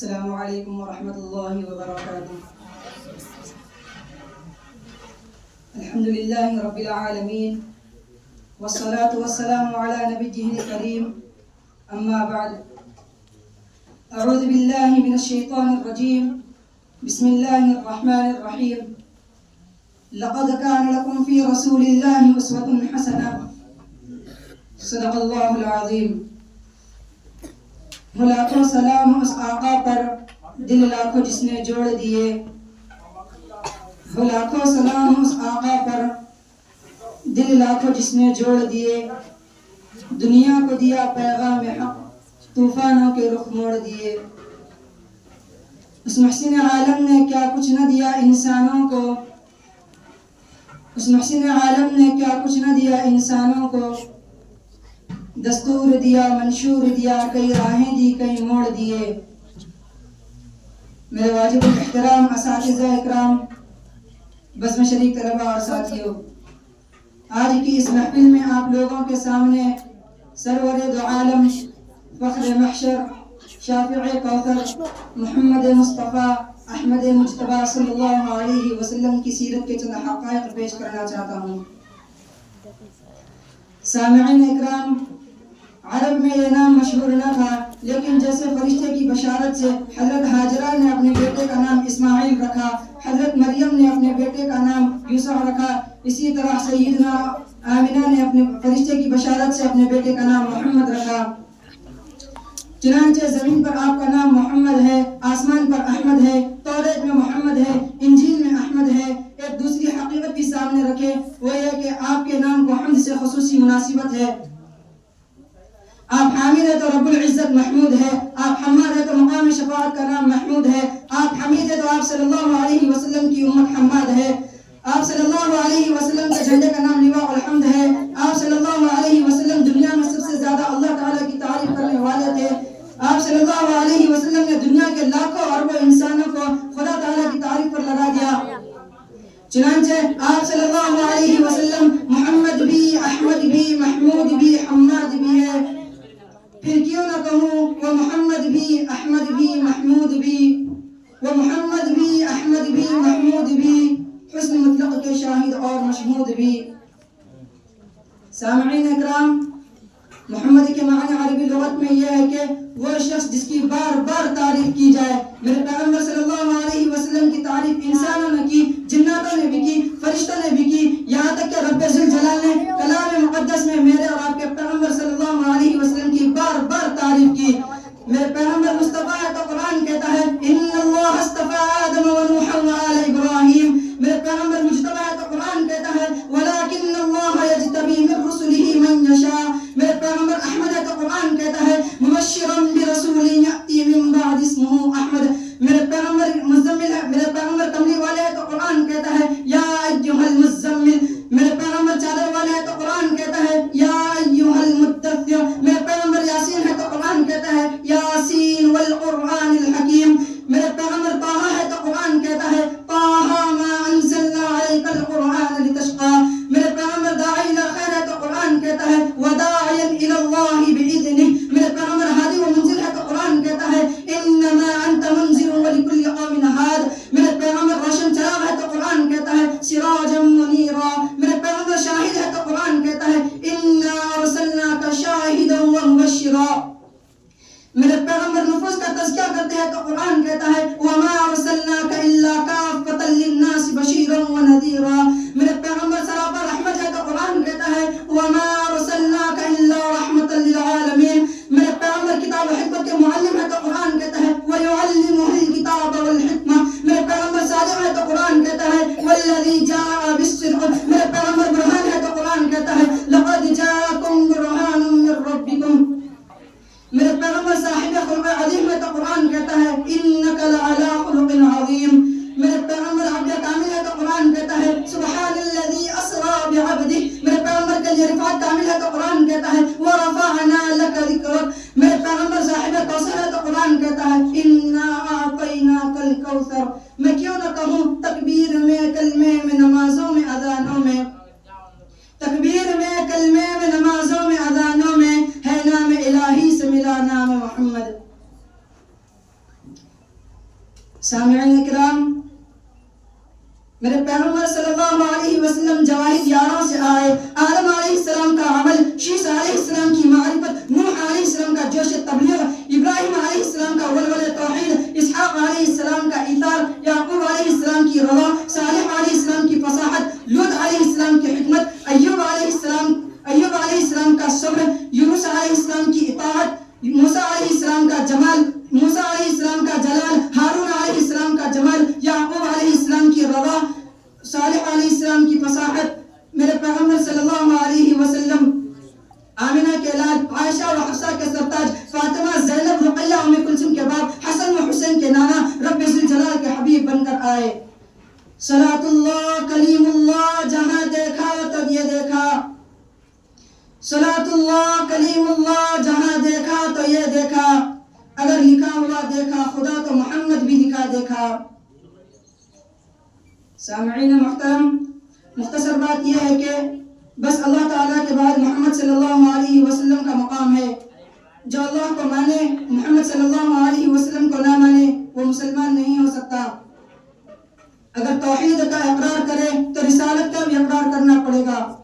السلام علیکم ورحمۃ اللہ وبرکاتہ۔ الحمد للہ رب العالمین والصلاة والسلام علی نبیہ الکریم، اما بعد، اعوذ باللہ من الشیطان الرجیم، بسم اللہ الرحمن الرحیم۔ لقد کان لکم فی رسول اللہ اسوۃ حسنہ، صدق اللہ العظیم۔ لاکھوں سلام اس آقا پر، دل لاکھوں جس نے جوڑ دیے۔ لاکھوں سلام اس آقا پر، دل لاکھوں جس نے جوڑ دیے۔ دنیا کو دیا پیغام حق، طوفانوں کے رخ موڑ دیے۔ اس محسن عالم نے کیا کچھ نہ دیا انسانوں کو، اس محسن عالم نے کیا کچھ نہ دیا انسانوں کو۔ دستور دیا، منشور دیا، کئی راہیں دی، کئی موڑ دیے۔ میرے واجب الاحترام اساتذہ اکرام، بزم شریک طلباء اور ساتھیوں، آج کی اس محفل میں آپ لوگوں کے سامنے سرور دو عالم، فخر محشر، شافع کوثر، محمد مصطفیٰ احمد مجتبیٰ صلی اللہ علیہ وسلم کی سیرت کے چند حقائق پیش کرنا چاہتا ہوں۔ سامعین اکرام، عرب میں یہ نام مشہور نہ تھا، لیکن جیسے فرشتے کی بشارت سے حضرت ہاجرہ نے اپنے بیٹے کا نام اسماعیل رکھا، حضرت مریم نے اپنے بیٹے کا نام یوسف رکھا، اسی طرح سیدنا آمنہ نے اپنے فرشتے کی بشارت سے اپنے بیٹے کا نام محمد رکھا۔ چنانچہ زمین پر آپ کا نام محمد ہے، آسمان پر احمد ہے، توریت میں محمد ہے، انجیل میں احمد ہے۔ ایک دوسری حقیقت بھی سامنے رکھے، وہ یہ کہ آپ کے نام کو حمد سے خصوصی مناسبت ہے۔ آپ حامد ہے تو رب العزت محمود ہے، آپ حماد ہے تو مقام شفاعت کا نام محمود ہے، آپ حمید ہے تو آپ صلی اللہ علیہ وسلم کی امت حماد ہے، آپ صلی اللہ علیہ وسلم کے جھنڈے کا نام لواء الحمد ہے، آپ صلی اللہ علیہ وسلم دنیا میں سب سے زیادہ اللہ تعالیٰ کی تعریف کرنے والے تھے، آپ صلی اللہ علیہ وسلم نے دنیا کے لاکھوں اربوں انسانوں کو خدا تعالیٰ کی تعریف پر لگا دیا۔ چنانچہ آپ صلی اللہ علیہ وسلم محمد بھی، احمد بھی، محمود بھی، حماد بھی ہے۔ پھر کیوں نہ کہوں وہ محمد بھی، احمد بھی، محمود بھی، وہ محمد بھی، احمد بھی، محمود بھی، حسن مطلق کے شاہد اور مشہود بھی۔ سامعین اکرام، محمد کے معنی عربی لغت میں یہ ہے کہ وہ شخص جس کی بار بار تعریف کی جائے۔ میرے پیغمبر صلی اللہ علیہ وسلم کی تعریف انسانوں نے کی، جناتوں نے بھی کی، فرشتوں نے بھی کی، یہاں تک کہ رب ذوالجلال نے کلام مقدس میں میرے اور آپ کے پیغمبر صلی اللہ علیہ وسلم کی بار بار تعریف کی۔ میرے پیغمبر مصطفیٰ ہے تو قرآن کہتا ہے ان اللہ اصطفیٰ آدم ونوحا وآل ابراہیم۔ میرے پیغمبر مجتبی ہے تو قرآن کہتا ہے ولکن اللہ یجتبی من رسلہ من یشاء۔ میرے پیغمبر احمد ہے تو قرآن کہتا ہے مبشرا برسول یأتی من بعد اسمہ احمد۔ میرے پیغمبر مزمل ہے، میرے پیغمبر کملی والے ہے تو قرآن کہتا ہے یا ایھا المزمل۔ میرے پیغمبر چادر والے ہے تو قرآن کہتا ہے یا ایھا المدثر۔ میرے پیغمبر یاسین ہے تو قرآن کہتا ہے یاسین والقرآن الحکیم۔ میرے پیغمبر طٰہٰ ہے تو قرآن کہتا ہے طٰہٰ ما انزلنا علیک القرآن لتشقی۔ میرے پیغمبر داعی الی الخیر ہے تو قرآن کہتا ہے وداعیا الی اللہ بإذنہ۔ میرے پیغمبر ہادی و منذر ہے تو قرآن کہتا ہے انما انت منذر ولکل قوم ہاد۔ میرے پیغمبر روشن چراغ ہے تو قرآن کہتا ہے سراجا منیرا۔ میرے پیغمبر شاہد ہے تو قرآن کہتا ہے انا ارسلناک شاہدا ومبشرا۔ میرے پیغمبر نفوس کا تزکیہ کرتے ہیں تو قرآن کہتا ہے وما ارسلناک الا کافۃ للناس بشیرا ونذیرا۔ میرے پیغمبر سراپا رحمت ہے تو قرآن کہتا ہے وما ارسلناک الا رحمۃ للعالمین۔ میرے پیغمبر کتاب و حکمت کے معلم ہے تو قرآن کہتا ہے ویعلمہ الکتاب والحکمہ۔ میرے پیغمبر صادق ہے تو قرآن کہتا ہے والذی جاء بالصدق۔ میرے پیغمبر برہان ہے تو قرآن کہتا ہے لقد جاءکم برہان من ربکم۔ میرے پیغمبر صاحب خلق عظیم ہے تو قرآن کہتا ہے انک لعلی خلق عظیم۔ میرے پیغمبر عبد کامل ہے تو قرآن کہتا ہے سبحان الذی اسری بعبدہ۔ میرے پیغمبر کے لیے رفعت کامل آمینہ کے لال عائشہ و حفصہ کے سرتاج فاطمہ زینب رقیہ ام کلثوم کے باپ حسن و حسین کے نانا رب ذوالجلال کے حبیب بن کر آئے۔ صلاۃ اللہ کلیم اللہ جہاں دیکھا تب یہ دیکھا، صلاۃ اللہ کلیم اللہ جہاں دیکھا تو یہ دیکھا، اگر لکھا ہوا دیکھا خدا تو محمد بھی لکھا دیکھا۔ سامعین محترم، مختصر بات یہ ہے کہ بس اللہ تعالیٰ کے بعد محمد صلی اللہ علیہ وسلم کا مقام ہے۔ جو اللہ کو مانے محمد صلی اللہ علیہ وسلم کو نہ مانے وہ مسلمان نہیں ہو سکتا۔ اگر توحید کا اقرار کرے تو رسالت کا بھی اقرار کرنا پڑے گا۔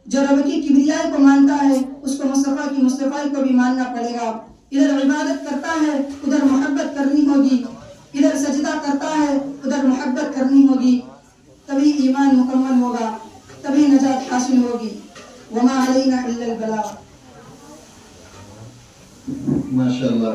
جو رب کی کبریائی کو مانتا ہے اس کو مصطفیٰ کی مصطفیٰ کو بھی ماننا پڑے گا۔ ادھر عبادت کرتا ہے ادھر محبت کرنی ہوگی، ادھر سجدہ کرتا ہے ادھر محبت کرنی ہوگی، تبھی ایمان مکمل ہوگا، تبھی نجات حاصل ہوگی۔ وما علینا الا البلاغ۔ ماشاءاللہ۔